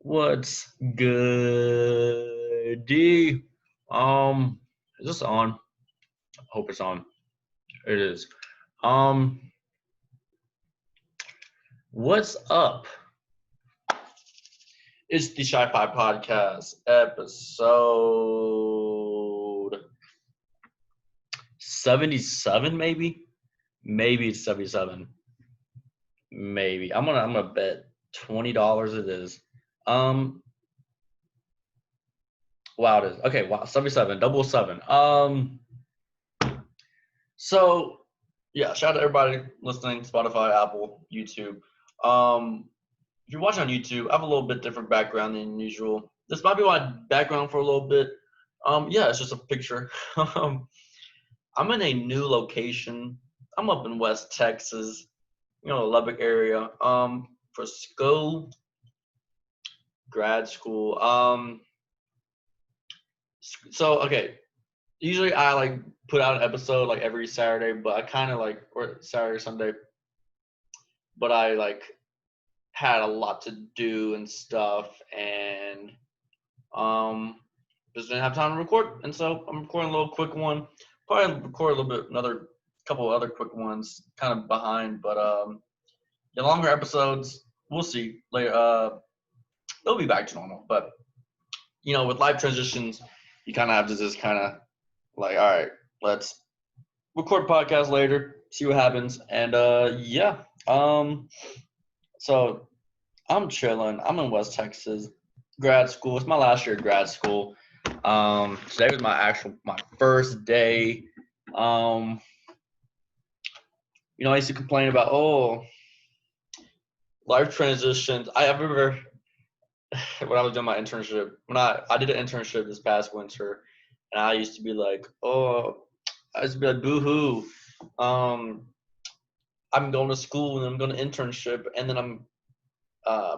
What's good, D? Is this on? I hope it's on. It is. Um, what's up? It's the Shi-Fi podcast, episode 77, maybe. Maybe it's 77. Maybe I'm gonna bet $20 it is. Wow, it is. Okay, wow, 77, double seven. So yeah, shout out to everybody listening, Spotify, Apple, YouTube. If you're watching on YouTube, I have a little bit different background than usual. This might be my background for a little bit. Yeah, it's just a picture. I'm in a new location. I'm up in West Texas, Lubbock area. For school, grad school. So okay, usually I like put out an episode like every Saturday, but I kind of like or Saturday or Sunday. But I like had a lot to do and stuff, and just didn't have time to record, and so I'm recording a little quick one. Probably record a little bit, another couple of other quick ones, kind of behind, but the longer episodes, we'll see later. They'll be back to normal, but with life transitions, you kind of have to just kind of like, all right, let's record podcast later, see what happens, and yeah. So I'm chilling. I'm in West Texas, grad school. It's my last year of grad school. Today was my first day. I used to complain about life transitions. I remember when I was doing my internship. When I did an internship this past winter, and I used to be like, boo hoo. I'm going to school and I'm going to internship, and then I'm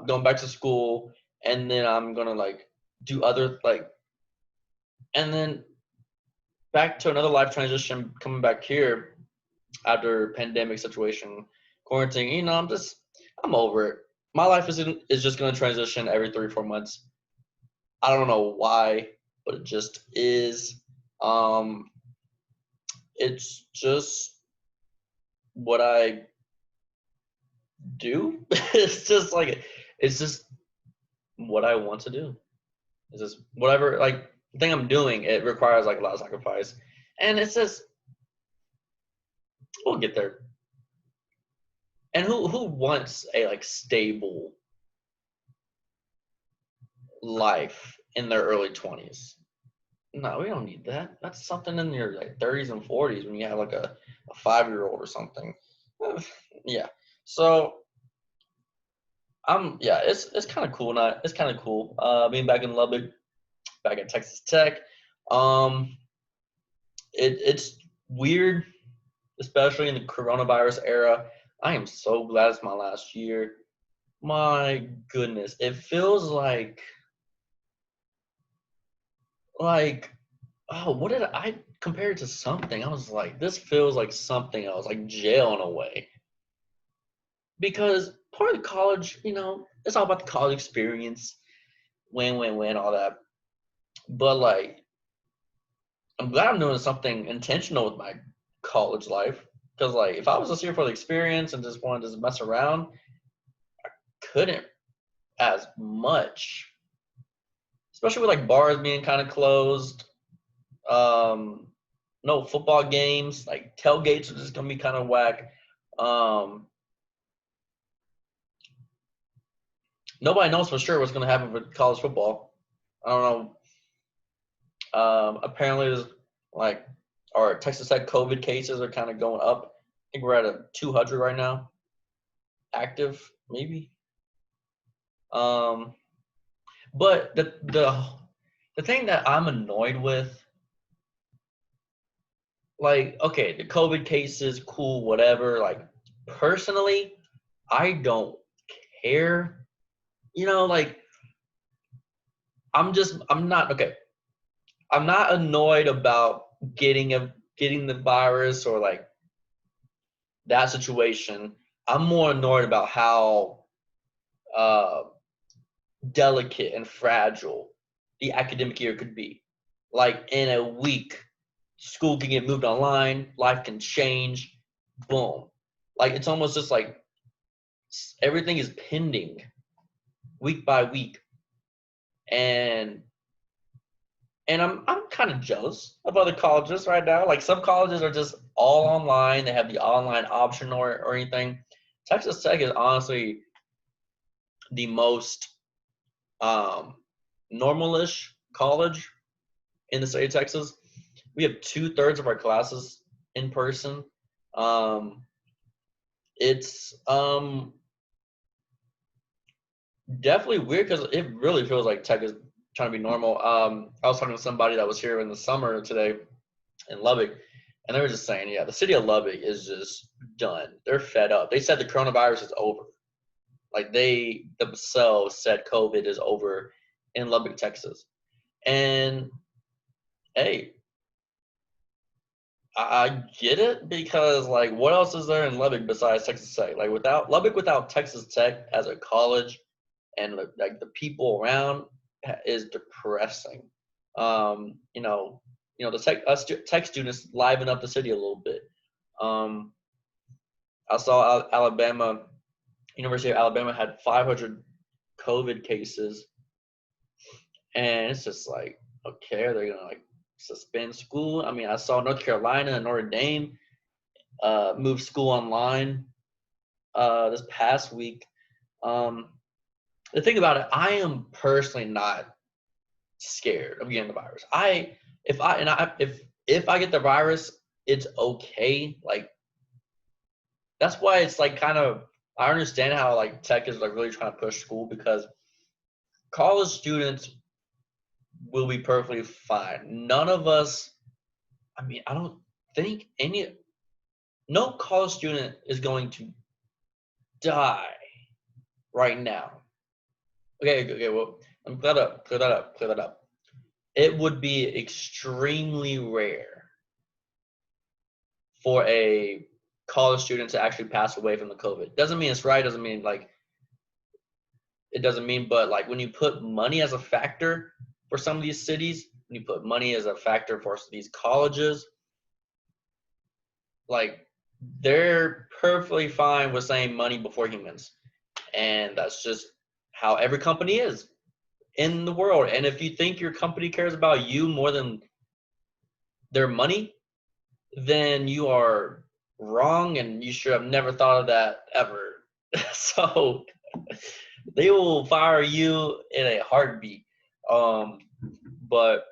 going back to school, and then I'm gonna like do other like, and then back to another life transition, coming back here after pandemic situation, quarantine. I'm over it. My life is just gonna transition every 3-4 months. I don't know why, but it just is. It's just what I do. It's just what I want to do. It's just whatever, like, the thing I'm doing, it requires like a lot of sacrifice. And it's just, we'll get there. And who wants a like stable life in their early 20s? No, we don't need that. That's something in your like 30s and 40s when you have like a 5-year-old or something. Yeah. So it's kind of cool. It's kind of cool. Being back in Lubbock, back at Texas Tech. It's weird, especially in the coronavirus era. I am so glad it's my last year. My goodness, it feels like what did I compare it to? Something. I was like, this feels like something else, like jail in a way. Because part of college, it's all about the college experience, win, all that. But like, I'm glad I'm doing something intentional with my college life. Because like, if I was just here for the experience and just wanted to just mess around, I couldn't as much. Especially with like bars being kind of closed. No football games, like tailgates are just gonna be kind of whack. Nobody knows for sure what's gonna happen with college football. I don't know. Apparently there's like our Texas Tech COVID cases are kind of going up. I think we're at a 200 right now. Active, maybe. But the thing that I'm annoyed with, like, okay, the COVID cases, cool, whatever. Like, personally, I don't care. Like, I'm not annoyed about getting the virus or like that situation. I'm more annoyed about how delicate and fragile the academic year could be. Like in a week, school can get moved online, life can change, boom. Like it's almost just like everything is pending week by week. And I'm kind of jealous of other colleges right now. Like some colleges are just all online. They have the online option or anything. Texas Tech is honestly the most normalish college in the state of Texas. We have 2/3 of our classes in person. It's definitely weird because it really feels like Tech is trying to be normal. I was talking to somebody that was here in the summer today in Lubbock, and they were just saying, yeah, the city of Lubbock is just done. They're fed up. They said the coronavirus is over. Like they themselves said COVID is over in Lubbock, Texas. And hey, I get it because like what else is there in Lubbock besides Texas Tech? Like without Lubbock, without Texas Tech as a college, and like the people around is depressing. You know, the tech students liven up the city a little bit. Um, I saw Alabama, University of Alabama had 500 COVID cases, and it's just like, okay, are they gonna like suspend school? I mean, I saw North Carolina and Notre Dame move school online this past week. The thing about it, I am personally not scared of getting the virus. If I get the virus, it's okay. Like that's why it's like kind of I understand how like tech is like really trying to push school because college students will be perfectly fine. None of us, I mean, I don't think no college student is going to die right now. Okay, well, I'm clear that up. It would be extremely rare for a college student to actually pass away from the COVID. Doesn't mean it's right, doesn't mean like it doesn't mean, but like when you put money as a factor for some of these cities, when you put money as a factor for these colleges, like they're perfectly fine with saying money before humans. And that's just how every company is in the world. And if you think your company cares about you more than their money, then you are wrong and you should have never thought of that ever. So they will fire you in a heartbeat. But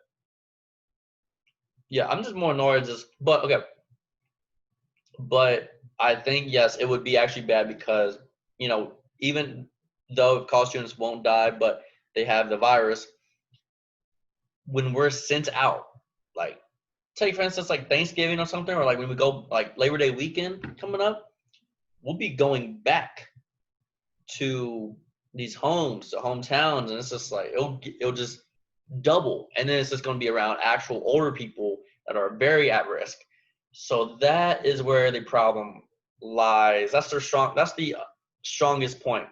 yeah, I'm just more annoyed but okay. But I think yes, it would be actually bad because, even though college students won't die, but they have the virus, when we're sent out, like take for instance like Thanksgiving or something, or like when we go like Labor Day weekend coming up, we'll be going back to these hometowns, and it's just like it'll just double, and then it's just going to be around actual older people that are very at risk. So that is where the problem lies. That's the strongest point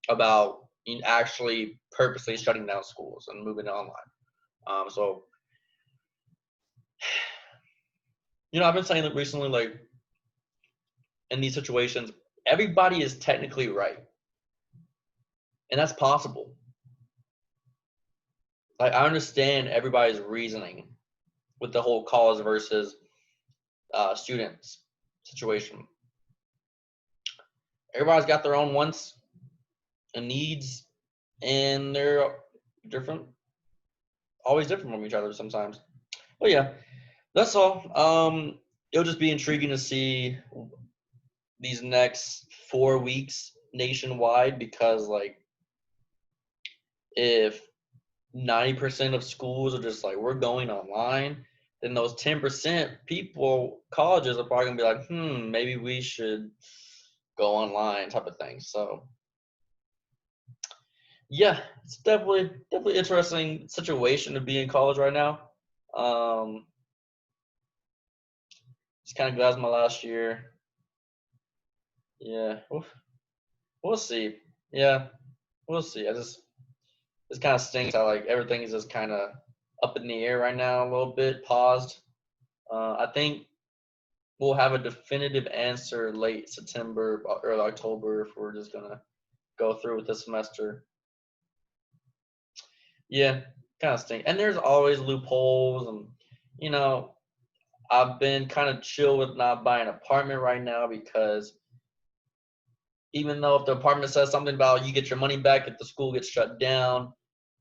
about actually purposely shutting down schools and moving online. So I've been saying that recently, like in these situations, everybody is technically right, and that's possible. Like I understand everybody's reasoning with the whole college versus students situation. Everybody's got their own wants and needs, and they're different, always different from each other sometimes. But yeah, that's all. It'll just be intriguing to see these next 4 weeks nationwide because, like, if 90% of schools are just like, we're going online, then those 10% people, colleges are probably gonna be like, maybe we should go online type of thing. So yeah, it's definitely interesting situation to be in college right now. Just kind of glad it's my last year. Yeah, we'll see. Yeah, we'll see. This kind of stinks how like everything is just kind of up in the air right now, a little bit paused. I think we'll have a definitive answer late September, early October if we're just gonna go through with this semester. Yeah, kind of stink. And there's always loopholes, and you know, I've been kind of chill with not buying an apartment right now because even though if the apartment says something about you get your money back if the school gets shut down,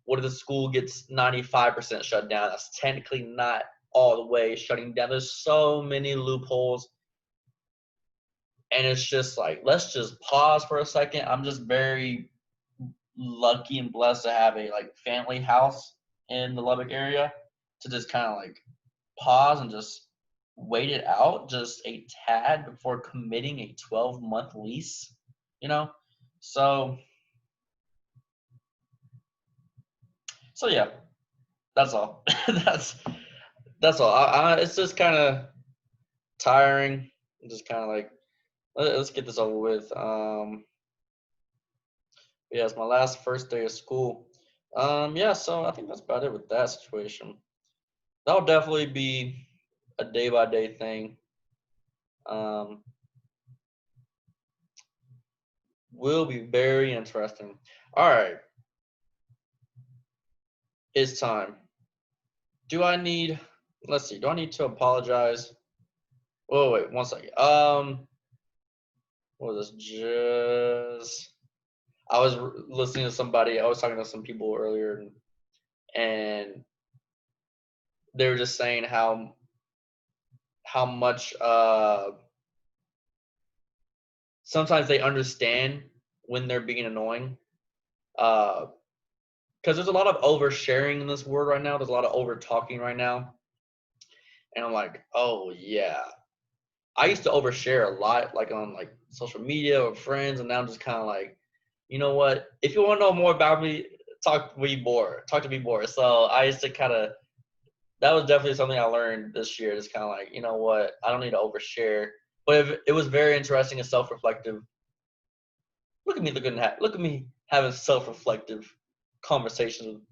what if the school gets 95% shut down? That's technically not all the way shutting down. There's so many loopholes. And it's just like, let's just pause for a second. I'm just very lucky and blessed to have a like family house in the Lubbock area to just kind of like pause and just wait it out just a tad before committing a 12-month lease, you know? So yeah, that's all. that's all. It's just kind of tiring. Just kind of like, let's get this over with. Yeah, it's my last first day of school. Yeah, so I think that's about it with that situation. That'll definitely be a day by day thing. Um, will be very interesting. All right, it's time. Do I need? Let's see. Do I need to apologize? Oh wait, one second. What was this? Just I was listening to somebody. I was talking to some people earlier, and they were just saying how much sometimes they understand when they're being annoying. Because there's a lot of oversharing in this world right now. There's a lot of over talking right now, and I'm like, oh yeah. I used to overshare a lot, like on like social media or friends, and now I'm just kind of like, you know what? If you want to know more about me, talk to me more. Talk to me more. So I used to kind of. That was definitely something I learned this year. It's kind of like, you know what? I don't need to overshare. But it was very interesting and self-reflective. Look at me look at me having self-reflective conversations with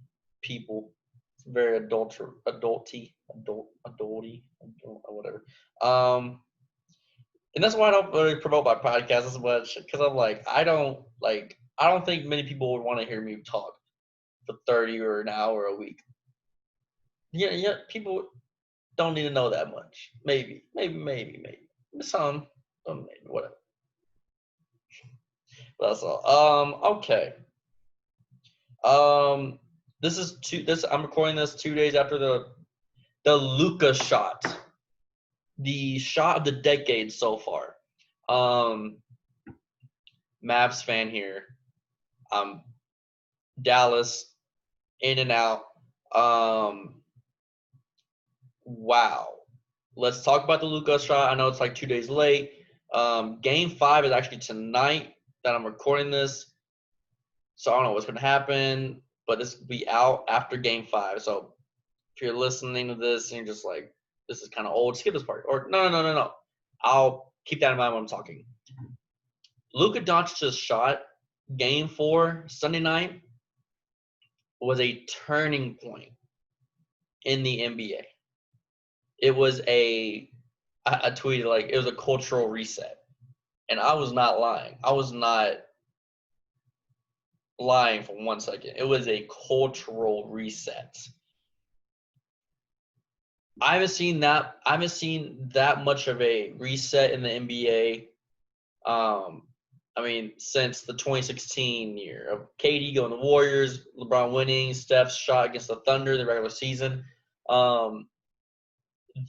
people. It's very adulty, whatever. And that's why I don't really promote my podcast as much because I'm like, I don't think many people would want to hear me talk for 30 or an hour a week. Yeah, people don't need to know that much. Maybe. Some, maybe, whatever. That's all. Okay. Um, I'm recording this 2 days after the LUKA shot, the shot of the decade so far. Mavs fan here. Dallas, in and out. Wow. Let's talk about the LUKA shot. I know it's like 2 days late. Game 5 is actually tonight that I'm recording this. So I don't know what's going to happen, but this will be out after Game 5. So if you're listening to this and you're just like, this is kind of old, skip this part. Or no. I'll keep that in mind when I'm talking. Luka Doncic's shot, Game 4, Sunday night, was a turning point in the NBA. It was I tweeted like it was a cultural reset. And I was not lying. I was not lying for 1 second. It was a cultural reset. I haven't seen that much of a reset in the NBA. I mean, since the 2016 year of KD going to the Warriors, LeBron winning, Steph's shot against the Thunder in the regular season.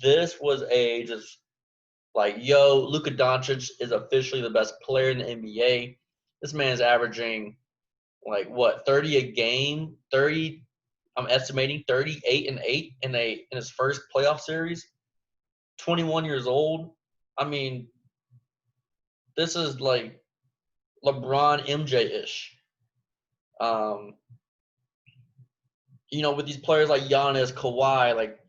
This was a just like, yo, Luka Doncic is officially the best player in the NBA. This man is averaging like what 30 a game, 30. I'm estimating 38-8 in his first playoff series. 21 years old. I mean, this is like LeBron MJ-ish. With these players like Giannis, Kawhi, like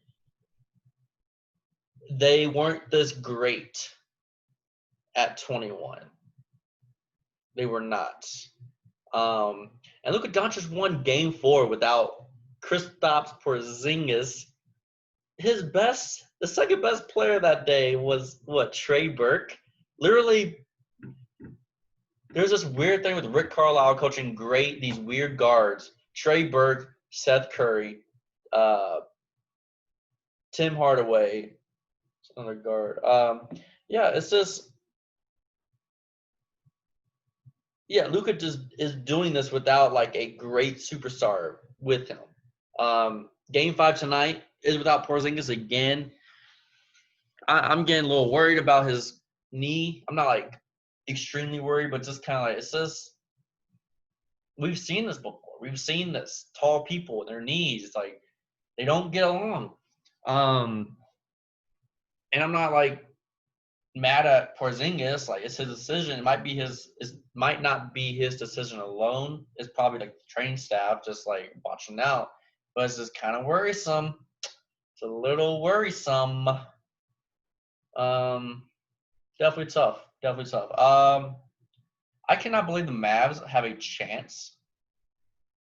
they weren't this great at 21. They were not. And Luka Doncic won Game 4 without Kristaps Porzingis. The second best player that day was what? Trey Burke. Literally, there's this weird thing with Rick Carlisle coaching these weird guards. Trey Burke, Seth Curry, Tim Hardaway, another guard. Yeah, it's just Luka just is doing this without like a great superstar with him. Game 5 tonight is without Porzingis again. I'm getting a little worried about his knee. I'm not like extremely worried, but just kind of like it's just we've seen this before. We've seen this tall people and their knees like they don't get along. And I'm not like mad at Porzingis. Like it's his decision. It might not be his decision alone. It's probably like the training staff just like watching out. But it's just kind of worrisome. It's a little worrisome. Definitely tough. Definitely tough. I cannot believe the Mavs have a chance,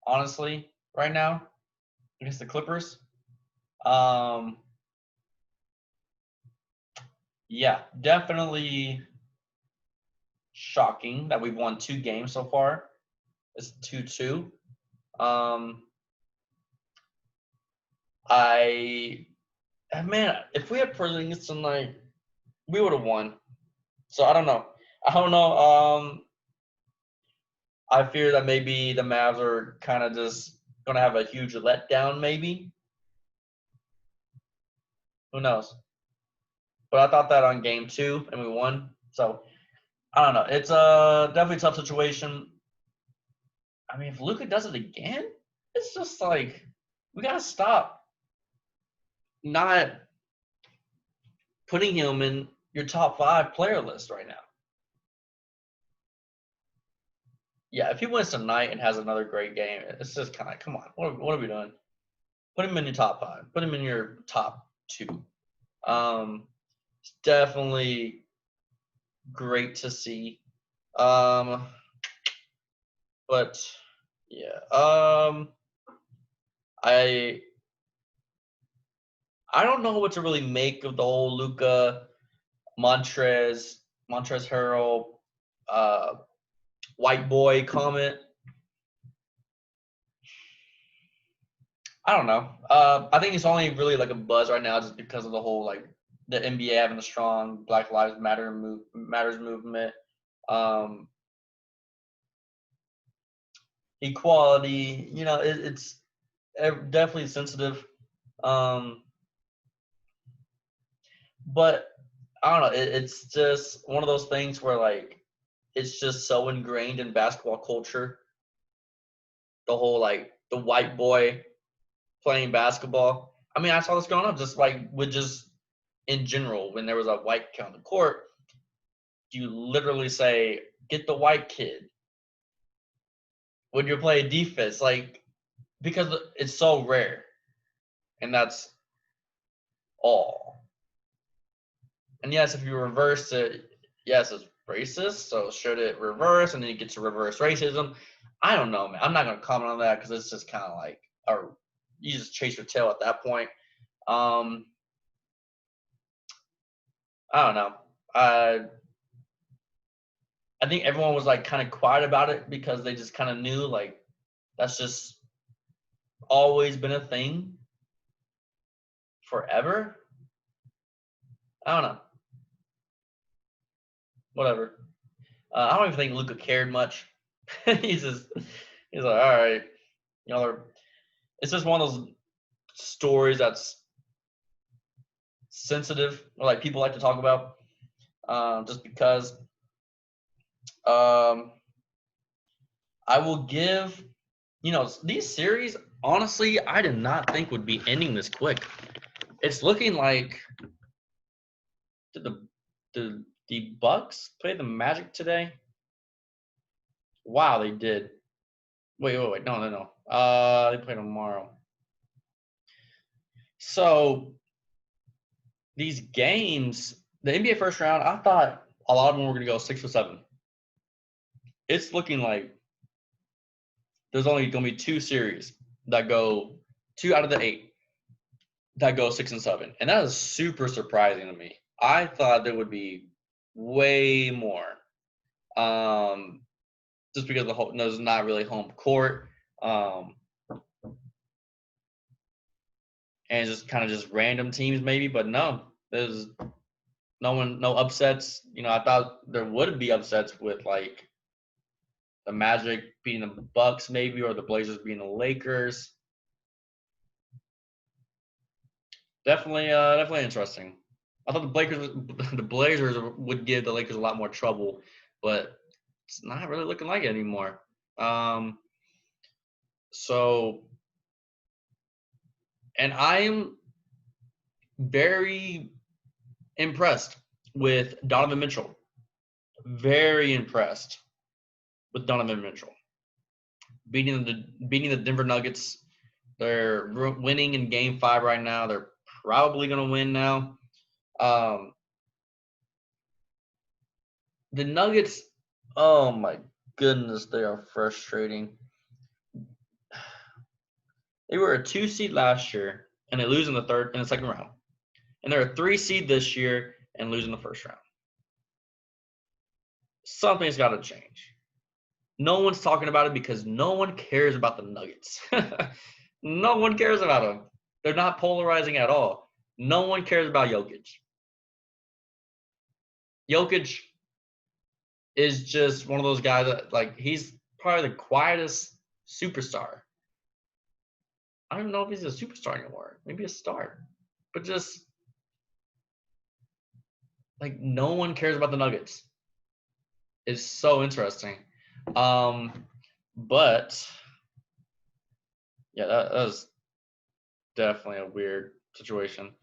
honestly, right now against the Clippers. Yeah, definitely shocking that we've won 2 games so far. It's 2-2. Man, if we had Porzingis tonight, we would have won. So I don't know. I fear that maybe the Mavs are kind of just gonna have a huge letdown. Maybe. Who knows? But I thought that on game 2 and we won. So I don't know. It's a definitely tough situation. I mean, if Luka does it again, it's just like we gotta stop not putting him in your top 5 player list right now. Yeah, if he wins tonight and has another great game, it's just kind of come on. What are we doing? Put him in your top 5. Put him in your top 2. It's definitely great to see. But yeah. I don't know what to really make of the whole Luka, Montrezl Harrell, white boy comment. I don't know. I think it's only really like a buzz right now just because of the whole like the NBA having a strong Black Lives Matters movement. Equality, it's definitely sensitive. But I don't know. It's just one of those things where like it's just so ingrained in basketball culture. The whole like the white boy playing basketball. I mean, I saw this growing up, just like with just in general when there was a white kid on the court. You literally say, "Get the white kid." When you're playing defense, like because it's so rare, and that's all. And yes, if you reverse it, yes, it's racist. So should it reverse, and then you get to reverse racism? I don't know, man. I'm not gonna comment on that because it's just kind of like, or you just chase your tail at that point. I don't know. I think everyone was like kind of quiet about it because they just kind of knew like that's just always been a thing forever. I don't know. Whatever. I don't even think Luka cared much. he's like, all right, it's just one of those stories that's sensitive or like people like to talk about, just because. I will give, these series. Honestly, I did not think would be ending this quick. It's looking like did the Bucks play the Magic today? Wow, they did. Wait. No. They play tomorrow. So these games, the NBA first round, I thought a lot of them were going to go 6 or 7. It's looking like there's only going to be 2 series that go 2 out of the 8 that go 6 and 7, and that is super surprising to me. I thought there would be way more, just because there's not really home court, and just kind of just random teams maybe, but no, there's no upsets. I thought there would be upsets with like the Magic beating the Bucks maybe, or the Blazers beating the Lakers. Definitely interesting. I thought the Blazers would give the Lakers a lot more trouble, but it's not really looking like it anymore. So, and I'm very impressed with Donovan Mitchell. Very impressed with Donovan Mitchell. Beating the Denver Nuggets. They're winning in Game 5 right now. They're probably going to win now. The Nuggets, oh my goodness, they are frustrating. They were a 2 seed last year, and they lose in the second round. And they're a 3 seed this year and lose in the first round. Something's got to change. No one's talking about it because no one cares about the Nuggets. No one cares about them. They're not polarizing at all. No one cares about Jokic. Jokic is just one of those guys that, like, he's probably the quietest superstar. I don't know if he's a superstar anymore. Maybe a star. But just, like, no one cares about the Nuggets. It's so interesting. But, yeah, that was definitely a weird situation.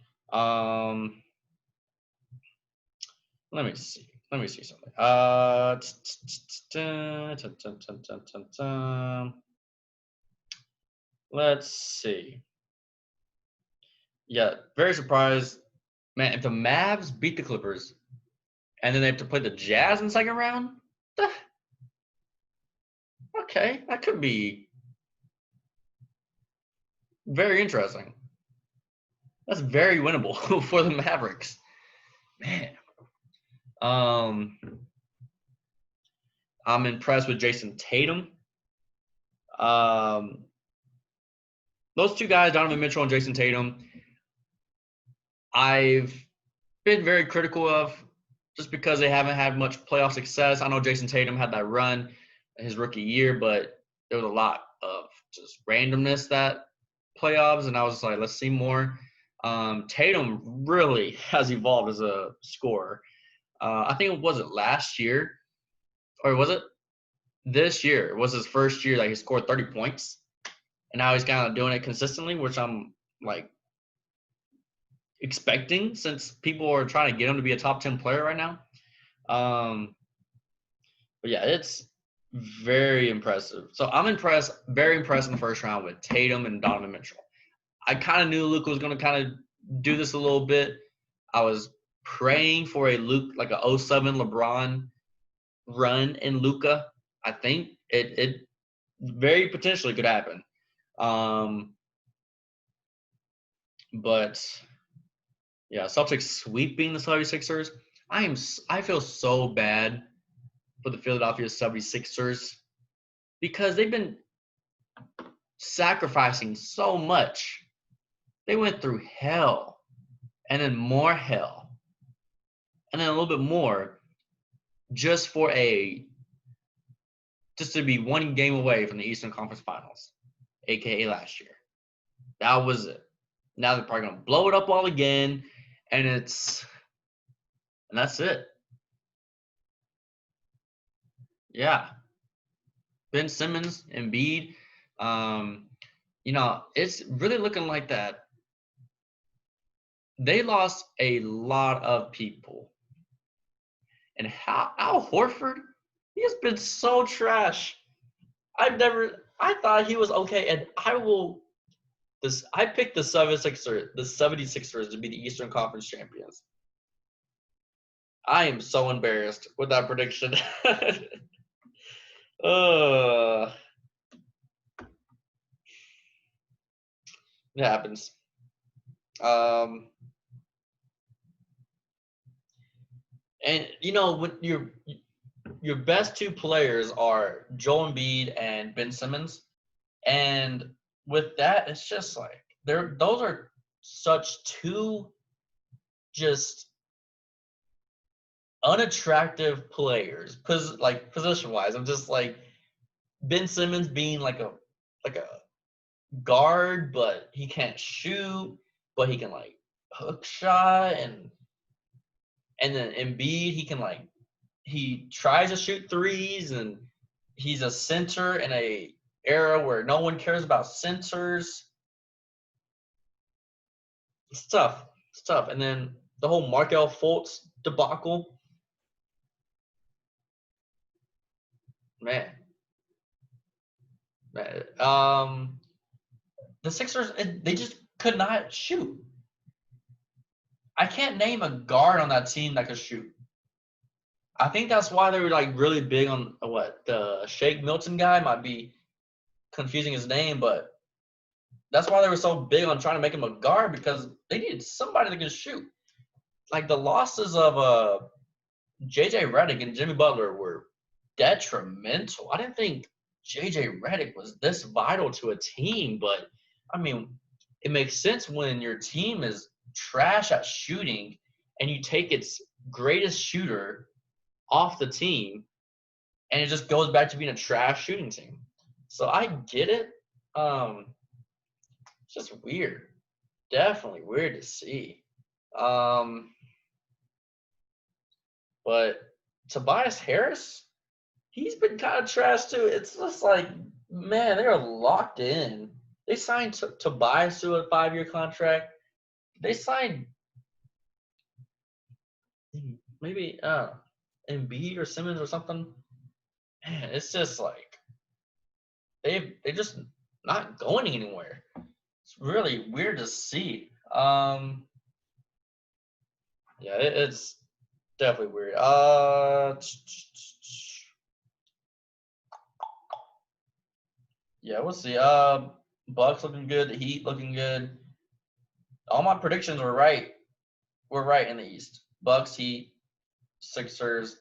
Let me see. Let me see something. Let's see. Yeah, very surprised. Man, if the Mavs beat the Clippers and then they have to play the Jazz in the second round, okay, that could be very interesting. That's very winnable for the Mavericks. Man. I'm impressed with Jayson Tatum. Those 2 guys, Donovan Mitchell and Jayson Tatum, I've been very critical of just because they haven't had much playoff success. I know Jayson Tatum had that run his rookie year, but there was a lot of just randomness that playoffs, and I was like, let's see more. Tatum really has evolved as a scorer. I think was it last year, or was it this year? It was his first year that he scored 30 points, and now he's kind of doing it consistently, which I'm like expecting since people are trying to get him to be a top 10 player right now. But yeah, it's very impressive. So I'm impressed, very impressed in the first round with Tatum and Donovan Mitchell. I kind of knew Luka was going to kind of do this a little bit. I was praying for a 07 LeBron run in Luka. I think it very potentially could happen. But yeah, Celtics sweeping the 76ers. I feel so bad for the Philadelphia 76ers because they've been sacrificing so much. They went through hell and then more hell and then a little bit more just to be 1 game away from the Eastern Conference Finals, aka last year. That was it. Now they're probably gonna blow it up all again, and that's it. Yeah. Ben Simmons, Embiid, it's really looking like that. They lost a lot of people. And Al Horford, he has been so trash. I thought he was okay, and I picked the 76ers to be the Eastern Conference champions. I am so embarrassed with that prediction. It happens. And when your best two players are Joel Embiid and Ben Simmons, and with that, it's just like those are such two just unattractive players, position wise. I'm just like Ben Simmons being like a guard, but he can't shoot, but he can like hook shot, and then Embiid, he tries to shoot threes, and he's a center in a era where no one cares about centers. It's tough. It's tough. And then the whole Markelle Fultz debacle. Man. The Sixers, they just could not shoot. I can't name a guard on that team that could shoot. I think that's why they were like really big on the Shake Milton guy, might be confusing his name, but that's why they were so big on trying to make him a guard, because they needed somebody that could shoot. Like the losses of JJ Redick and Jimmy Butler were detrimental. I didn't think JJ Redick was this vital to a team, but I mean, it makes sense when your team is trash at shooting and you take its greatest shooter off the team, and it just goes back to being a trash shooting team. So I get it. It's just weird. Definitely weird to see. But Tobias Harris, he's been kind of trash too. It's just like, man, they're locked in. They signed Tobias to a 5-year contract. They signed maybe Embiid or Simmons or something. Man, it's just like they just not going anywhere. It's really weird to see. Yeah, it's definitely weird. Yeah, we'll see. Bucks looking good. The Heat looking good. All my predictions were right. We're right in the East. Bucks, Heat, Sixers.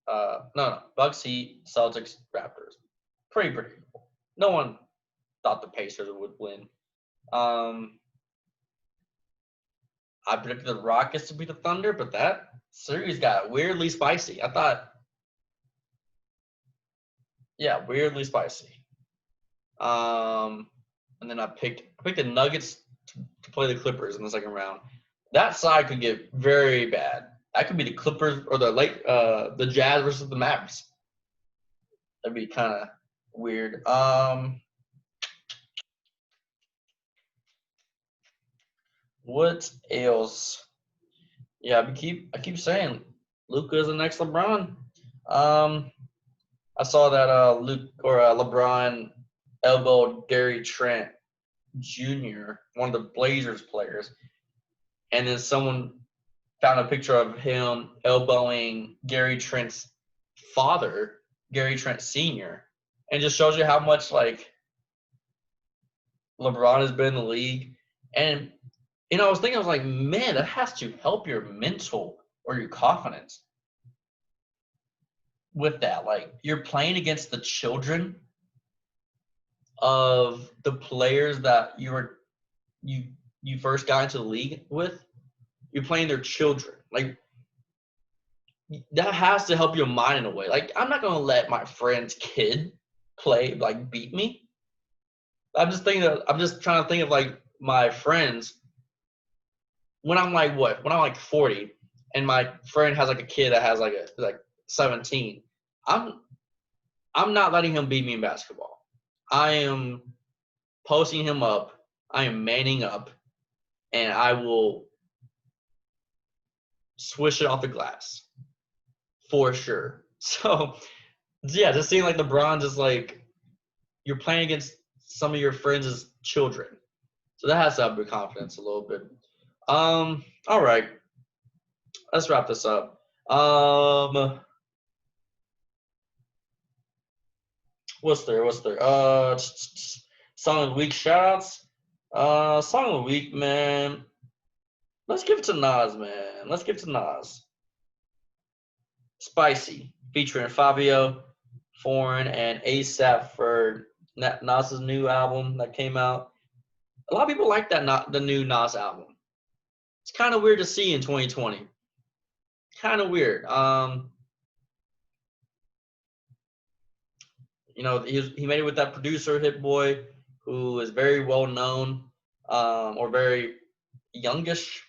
No. Bucks, Heat, Celtics, Raptors. Pretty predictable. No one thought the Pacers would win. I predicted the Rockets to beat the Thunder, but that series got weirdly spicy. I thought, yeah, weirdly spicy. And then I picked the Nuggets to play the Clippers in the second round. That side could get very bad. That could be the Clippers or the Jazz versus the Mavs. That'd be kind of weird. What else? Yeah, I keep saying Luka is the next LeBron. I saw that LeBron elbowed Gary Trent Jr., one of the Blazers players, and then someone found a picture of him elbowing Gary Trent's father, Gary Trent Sr., and just shows you how much like LeBron has been in the league. And I was thinking, I was like, man, that has to help your mental or your confidence with that. Like, you're playing against the children of the players that you first got into the league with. You're playing their children. Like, that has to help your mind in a way. Like, I'm not gonna let my friend's kid beat me. I'm just trying to think of like my friends when I'm like 40, and my friend has like a kid that has like 17. I'm not letting him beat me in basketball. I am posting him up. I am manning up, and I will swish it off the glass for sure. So yeah, just seeing like LeBron, just like you're playing against some of your friends' children. So that has to help your confidence a little bit. All right. Let's wrap this up. What's there? Song of the week shoutouts. Song of the week, man. Let's give it to Nas, man. Let's give it to Nas. Spicy, featuring Fivio, Foreign, and ASAP for Nas's new album that came out. A lot of people like that, the new Nas album. It's kind of weird to see in 2020. Kind of weird. You know, he made it with that producer Hit Boy, who is very well known, or very youngish.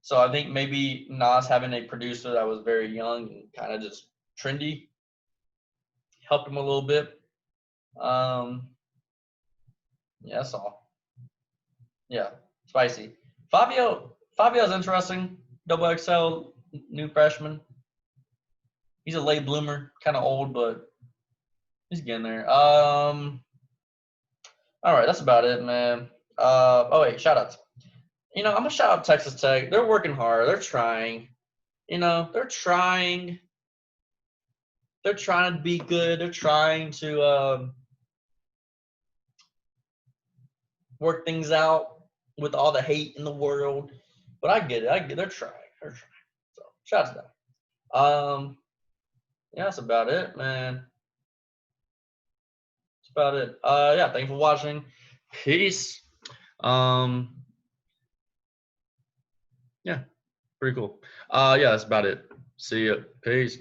So I think maybe Nas having a producer that was very young and kind of just trendy helped him a little bit. Yeah, that's all. Yeah, spicy. Fabio's interesting. Double XL, new freshman. He's a late bloomer, kind of old, but he's getting there. All right, that's about it, man. Oh wait, shout outs. You know, I'm gonna shout out Texas Tech. They're working hard. They're trying. You know, they're trying. They're trying to be good. They're trying to work things out with all the hate in the world. But I get it. They're trying. They're trying. So shout out to them. Yeah, that's about it, man. That's about it. Yeah, thank you for watching. Peace. Yeah, pretty cool. Yeah, that's about it. See ya. Peace.